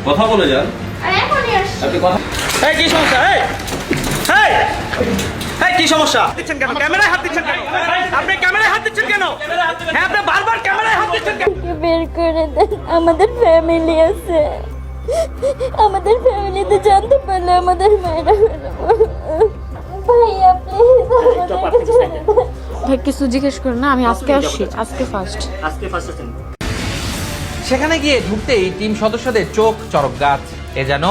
কথা বলে যান। কি সমস্যা? কি সমস্যা? দিচ্ছেন কেন? ক্যামেরায় হাত দিচ্ছেন কেন? আপনি ক্যামেরায় হাত দিচ্ছেন কেন? হ্যাঁ, আপনি বারবার ক্যামেরায় হাত দিচ্ছেন কেন? বের করে দেন, আমাদের ফ্যামিলি আছে, আমাদের ফ্যামিলিতে জানতে পারলে আমাদের মেয়েরা ভাইয়া প্লিজ আমাদেরকে ছেড়ে দেন। ভাই কিছু জিজ্ঞেস করো না, আমি আজকে আসছি, আজকে ফার্স্ট। সেখানে গিয়ে ঢুকতেই টিম সদস্যদের চোখ চরক গাছ। এ যেন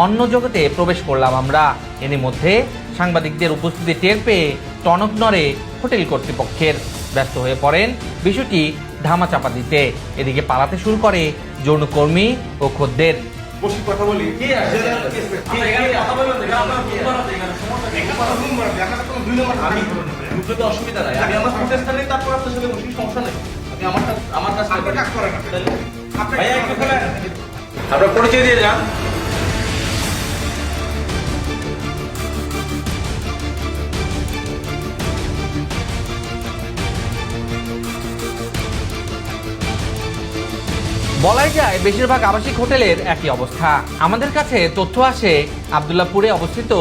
অন্য জগতে প্রবেশ করলাম আমরা। এরই মধ্যে সাংবাদিকদের উপস্থিতি টের পেয়ে টনক নড়ে হোটেল কর্তৃপক্ষের। ব্যস্ত হয়ে পড়েন বিষয়টি ধামাচাপা দিতে। এদিকে পালাতে শুরু করে যৌনকর্মী ও খদ্দের। অসুবিধা নাই, আমি আমার প্রচেষ্টা নেই, তারপর আপনার সাথে বসি, সমস্যা নেই। আপনি আমার কাছে ভাইয়া একটু খোলেন, আপনার পরিচয় দিয়ে যান। বলাই যায় বেশিরভাগ আবাসিক হোটেলের একই অবস্থা। আমাদের কাছে তথ্য আসে আব্দুল্লাহপুরে অবস্থিত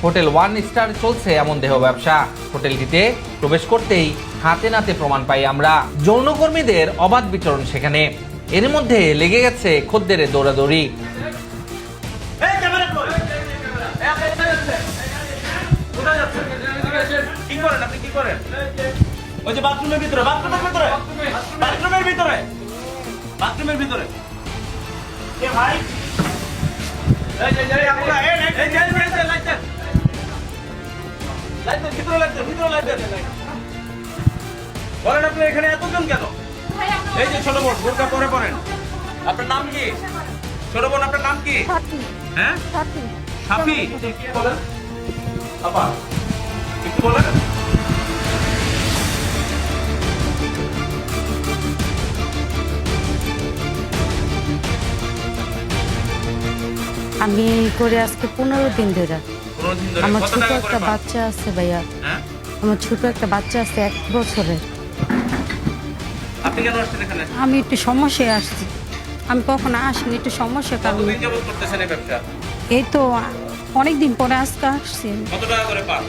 হোটেল 1 স্টার চলছে এমন দেহ ব্যবসা। হোটেলটিতে প্রবেশ করতেই হাতে নাতে প্রমাণ পাই আমরা যৌনকর্মীদের অবাধ বিচরণ সেখানে। এর মধ্যে লেগে গেছে খদ্দের দৌড়াদৌড়ি। কি করেন আপনি? কি করেন? ওই যে বাথরুমের ভিতরে বাথরুমের ভিতরে এ ভাই, এই যে আপনারা বলেন আপনি এখানে এতজন কেন? এই যে ছোট বোন, বোরকা পরে পড়েন। আপনার নাম কি? ছোট বোন, আপনার নাম কি? হ্যাঁ, সাফি। বলেন আপা, একটু বলেন। আমি করে আজকে 15 দিন ধরে। 15 দিন ধরে আমার কত ছোট টাকা একটা করে পান? বাচ্চা আছে ভাইয়া, হ্যাঁ, আমার ছোট একটা বাচ্চা আছে 1 বছরের। আপনি কেন আসছেন এখানে? আমি একটু সমস্যায় আসছি, আমি কখনো আসিনি, একটু সমস্যার কারণে। কতদিন যাবত করতেছেন এই ব্যবসা? এই তো অনেকদিন পরে আজকে আসছি। কত টাকা করে পান?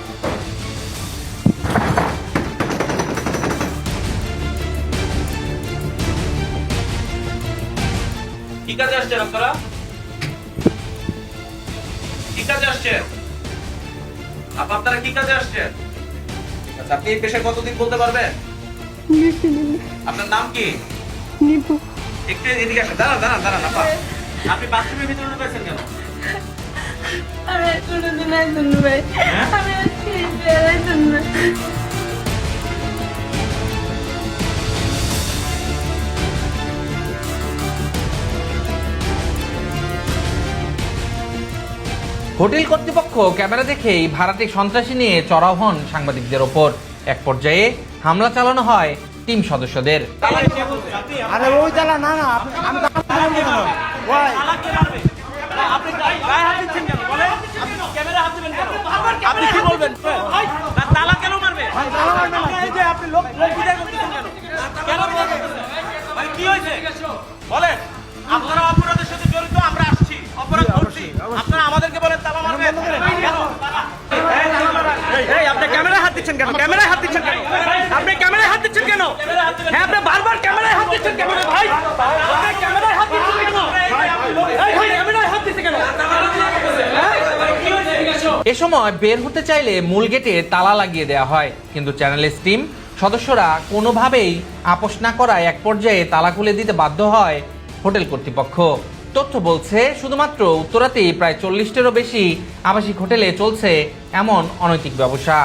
কি কাজে আসছেন আপনারা? কি কাজে আসছেন? আপনারা কি কাজে আসছেন? আচ্ছা, আপনি এই পেশায় কতদিন বলতে পারবেন? আপনার নাম কি? একটু এদিকে আসেন। দাঁড়ান আপা। আপনি বাথরুমের ভিতরে ঢুকেছেন কেন? আমি কোনোদিন আইসুন ভাই, আমি আজকে আইসুন না। হোটেল কর্তৃপক্ষ ক্যামেরা দেখেই ভাড়াটে সন্ত্রাসী নিয়ে চড়াও হন সাংবাদিকদের ওপর। এক পর্যায়ে হামলা চালানো হয় টিম সদস্যদের। আরে ওই তালা না, আমি আপনি গায়ে হাত দিচ্ছেন কেন? বলেন, আপনি ক্যামেরা হাত দিবেন কেন? আপনি কি বলবেন? তালা কেন মারবে? এই যে আপনি লোক বিদায় করতেছেন কেন? কেন বিদায় করতেছেন? ভাই কি হয়েছে? বলেন, আপনারা অপরাধের সাথে জড়িত, আমরা আসছি, অপরাধ করছি, আপনারা আমাদেরকে বলেন তালা মারবেন কেন? এই আপনি ক্যামেরায় হাত দিচ্ছেন কেন? ক্যামেরায় হাত দিচ্ছেন কেন? আপনি ক্যামেরায় হাত দিচ্ছেন কেন? হ্যাঁ, আপনি বারবার ক্যামেরায় হাত দিচ্ছেন কেন ভাই? আপনি ক্যামেরায় হাত দিচ্ছেন কেন? এই ভাই ক্যামেরায় হাত দিচ্ছেন কেন? এ সময় বের হতে চাইলে মূল গেটে তালা লাগিয়ে দেওয়া হয়, কিন্তু চ্যানেলের টিম সদস্যরা কোনোভাবেই আপোষ না করায় এক পর্যায়ে তালা খুলে দিতে বাধ্য হয় হোটেল কর্তৃপক্ষ। তথ্য বলছে শুধুমাত্র উত্তরাতেই প্রায় 40টিরও বেশি আবাসিক হোটেলে চলছে এমন অনৈতিক ব্যবসা।